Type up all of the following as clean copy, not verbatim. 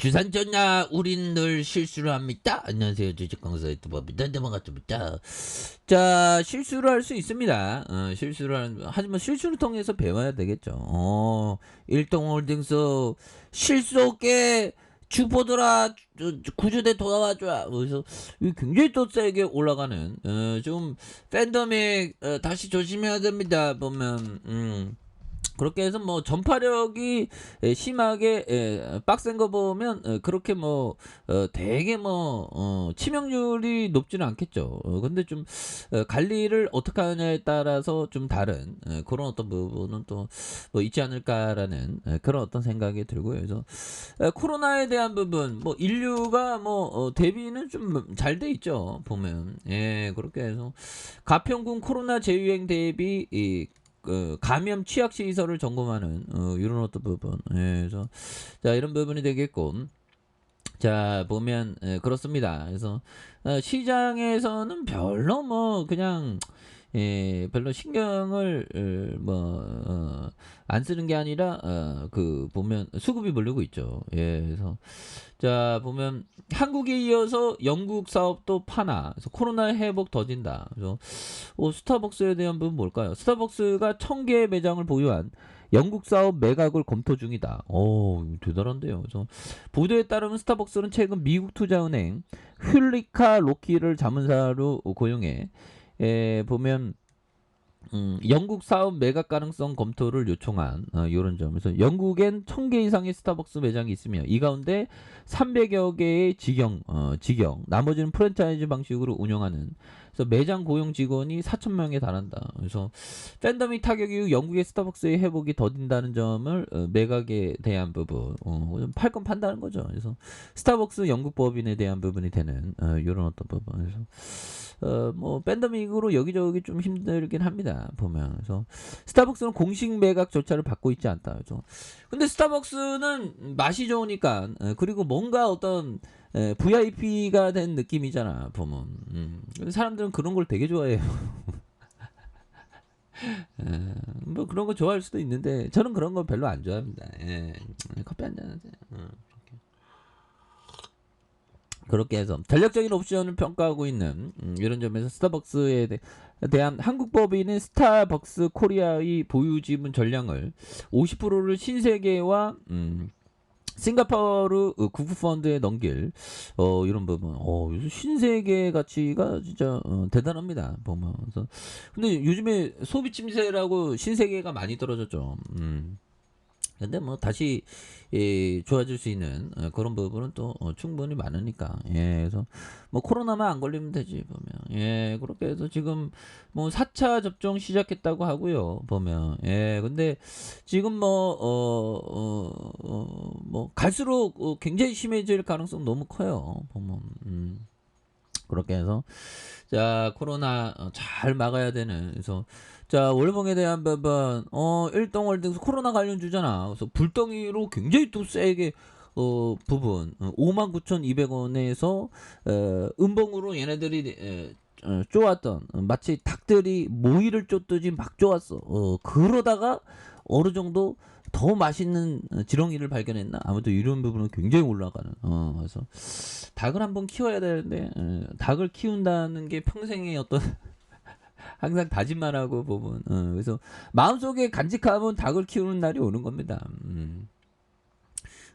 주산전야 우린 늘 실수를 합니다. 안녕하세요. 주식강사 유튜버입니다. 반갑습니다. 자, 실수를 할 수 있습니다. 하지만 실수를 통해서 배워야 되겠죠. 일동홀딩스 실수 없게 주포들아 구조대 돌아와줘. 그래서 굉장히 또 세게 올라가는 좀 팬덤이 다시 조심해야 됩니다. 보면 그렇게 해서 뭐 전파력이 심하게 빡센 거 보면 그렇게 뭐 되게 뭐 치명률이 높지는 않겠죠. 근데 좀 관리를 어떻게 하냐에 따라서 좀 다른 그런 어떤 부분은 또 뭐 있지 않을까라는 그런 어떤 생각이 들고요. 그래서 코로나에 대한 부분 뭐 인류가 뭐 대비는 좀 잘 돼 있죠. 보면 그렇게 해서 가평군 코로나 재유행 대비 감염 취약 시설을 점검하는 이런 어떤 부분. 그래서 자 이런 부분이 되겠고. 자 보면 그렇습니다. 그래서 시장에서는 별로 뭐 그냥 별로 신경을 안 쓰는 게 아니라 그 보면 수급이 몰리고 있죠. 그래서 자 보면 한국에 이어서 영국 사업도 파나. 그래서 코로나 회복 더딘다. 그래서 스타벅스에 대한 부분 뭘까요? 스타벅스가 1000개의 매장을 보유한 영국 사업 매각을 검토 중이다. 대단한데요. 그래서 보도에 따르면 스타벅스는 최근 미국 투자은행 휠리카 로키를 자문사로 고용해 보면 영국 사업 매각 가능성 검토를 요청한 이런 점에서 영국엔 1000개 이상의 스타벅스 매장이 있으며 이 가운데 300여 개의 직영, 나머지는 프랜차이즈 방식으로 운영하는 그래서 매장 고용 직원이 4,000명에 달한다. 그래서 팬데믹 타격 이후 영국의 스타벅스의 회복이 더딘다는 점을 매각에 대한 부분 팔 건 판다는 거죠. 그래서 스타벅스 영국 법인에 대한 부분이 되는 이런 어떤 부분. 그래서 뭐 팬데믹으로 여기저기 좀 힘들긴 합니다. 보면 그래서 스타벅스는 공식 매각 절차를 받고 있지 않다. 그래서 근데 스타벅스는 맛이 좋으니까 그리고 뭔가 어떤 VIP가 된 느낌이잖아. 보면 사람들은 그런 걸 되게 좋아해요. 뭐 그런 거 좋아할 수도 있는데 저는 그런 거 별로 안 좋아합니다. 커피 한 잔 하세요. 그렇게 해서 전략적인 옵션을 평가하고 있는 이런 점에서 스타벅스에 대한 한국 법인인 스타벅스 코리아의 보유 지분 전량을 50%를 신세계와 싱가포르 국부펀드에 넘길 이런 부분 신세계 가치가 진짜 대단합니다. 보면 그래서 근데 요즘에 소비 침체라고 신세계가 많이 떨어졌죠. 근데 뭐 다시 좋아질 수 있는 그런 부분은 또 충분히 많으니까 그래서 뭐 코로나만 안 걸리면 되지 보면 그렇게 해서 지금 뭐 4차 접종 시작했다고 하고요 보면 근데 지금 뭐 갈수록 굉장히 심해질 가능성 너무 커요 보면 그렇게 해서 자 코로나 잘 막아야 되는 그래서 자 월봉에 대한 부분 일동월등에서 코로나 관련주잖아. 그래서 불덩이로 굉장히 또 세게 부분 59,200원에서 음봉으로 얘네들이 쪼았던 마치 닭들이 모이를 쫓듯이 막 쪼았어. 그러다가 어느 정도 더 맛있는 지렁이를 발견했나? 아무튼 이런 부분은 굉장히 올라가는. 그래서 닭을 한번 키워야 되는데 닭을 키운다는 게 평생의 어떤 항상 다짐만 하고 보면 그래서 마음속에 간직하면 닭을 키우는 날이 오는 겁니다.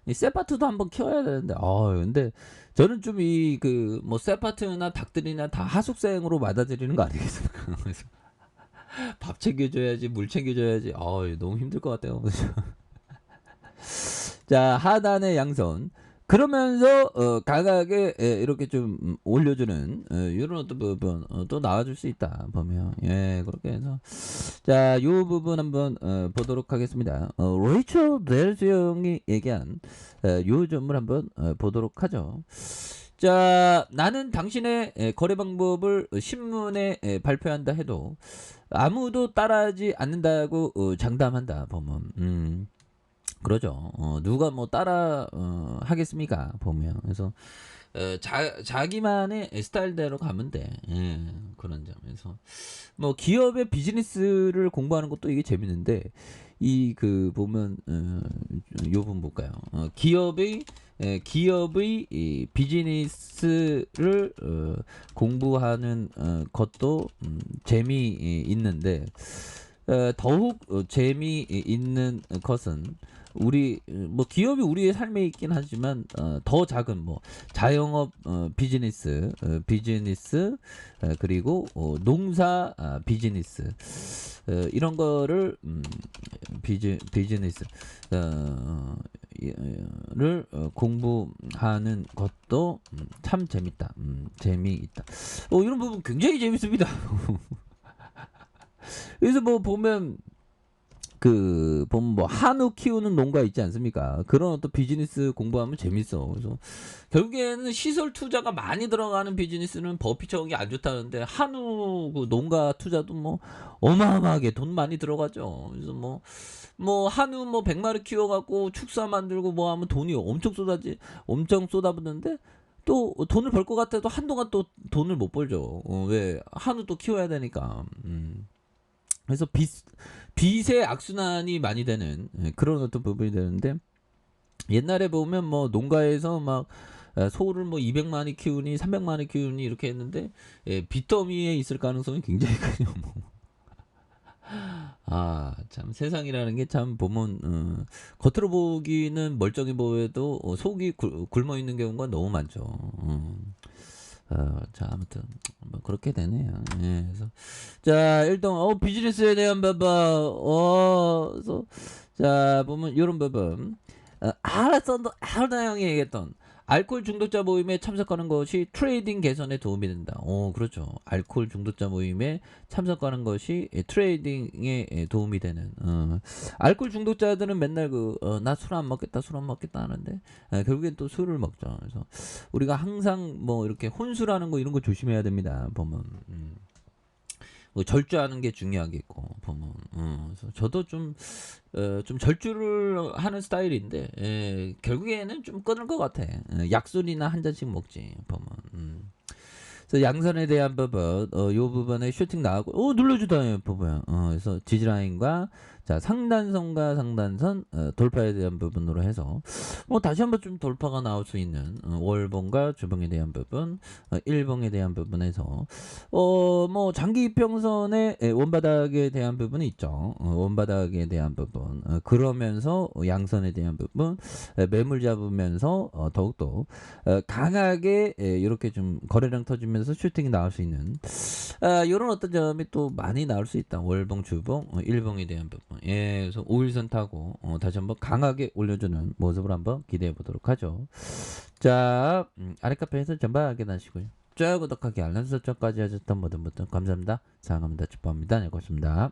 이 세파트도 한번 키워야 되는데 근데 저는 좀 이 그 뭐 세파트나 닭들이나 다 하숙생으로 받아들이는 거 아니겠습니까? 그래서 밥 챙겨줘야지 물 챙겨줘야지 너무 힘들 것 같아요. 자 하단의 양손 그러면서 강하게 이렇게 좀 올려주는 이런 어떤 부분 또 나와줄 수 있다 보면 그렇게 해서 자 요 부분 한번 보도록 하겠습니다. 레이첼 델스 형이 얘기한 요 점을 한번 보도록 하죠. 자 나는 당신의 거래 방법을 신문에 발표한다 해도 아무도 따라하지 않는다고 장담한다 보면 그러죠. 누가 뭐 따라 하겠습니까? 보면 그래서 자기만의 스타일대로 가면 돼. 그런 점에서 뭐 기업의 비즈니스를 공부하는 것도 이게 재밌는데 이 그 보면 요 부분 볼까요? 기업의 기업의 이 비즈니스를 공부하는 것도 재미있는데 더욱 재미있는 것은 우리 뭐 기업이 우리의 삶에 있긴 하지만 더 작은 뭐 자영업 비즈니스 그리고 농사 비즈니스 이런 거를 비즈니스 를 공부하는 것도 참 재밌다. 재미있다. 이런 부분 굉장히 재밌습니다. 그래서 뭐 보면 뭐 한우 키우는 농가 있지 않습니까? 그런 어떤 비즈니스 공부하면 재밌어. 그래서 결국에는 시설 투자가 많이 들어가는 비즈니스는 법이 적용이 안 좋다는데 한우 그 농가 투자도 뭐 어마어마하게 돈 많이 들어가죠. 그래서 뭐 한우 뭐 100마리 키워갖고 축사 만들고 뭐 하면 돈이 엄청 쏟아붓는데 또 돈을 벌 것 같아도 한동안 또 돈을 못 벌죠. 왜 한우 또 키워야 되니까. 그래서 빚의 악순환이 많이 되는 그런 어떤 부분이 되는데 옛날에 보면 뭐 농가에서 막 소를 뭐 200마리 키우니 300마리 키우니 이렇게 했는데 빚더미에 있을 가능성이 굉장히 크죠. 뭐. 참 세상이라는 게 참 보면 겉으로 보기는 멀쩡해 보여도 속이 굶어 있는 경우가 너무 많죠. 자 아무튼 뭐 그렇게 되네요. 예, 그래서 자 일단 비즈니스에 대한 부분 그래서 자 보면 이런 부분 알았다 형이 얘기했던 알코올 중독자 모임에 참석하는 것이 트레이딩 개선에 도움이 된다. 그렇죠. 알코올 중독자 모임에 참석하는 것이 트레이딩에 도움이 되는. 알코올 중독자들은 맨날 나 술 안 먹겠다 하는데 결국엔 또 술을 먹죠. 그래서 우리가 항상 뭐 이렇게 혼술하는 거 이런 거 조심해야 됩니다. 보면. 뭐 절주하는 게 중요하겠고 보면 그래서 저도 좀 절주를 하는 스타일인데 결국에는 좀 끊을 것 같아. 약술이나 한 잔씩 먹지 보면. 그래서 양선에 대한 부분 요 부분에 슈팅 나가고 눌러주다 부분 그래서 지지라인과 자 상단선과 상단선 돌파에 대한 부분으로 해서 뭐 다시 한번 좀 돌파가 나올 수 있는 월봉과 주봉에 대한 부분 일봉에 대한 부분에서 뭐 장기 이평선의 원바닥에 대한 부분이 있죠. 원바닥에 대한 부분 그러면서 양선에 대한 부분 매물 잡으면서 더욱더 강하게 이렇게 좀 거래량 터지면서 슈팅이 나올 수 있는 이런 어떤 점이 또 많이 나올 수 있다. 월봉, 주봉, 일봉에 대한 부분. 그래서 5일선 타고 다시 한번 강하게 올려주는 모습을 한번 기대해 보도록 하죠. 자, 아래 카페에서 전방 확인하시고요. 좋아요, 구독하기, 알람 설정까지 하셨던 모든 분들 감사합니다. 사랑합니다. 축복합니다. 네, 고맙습니다.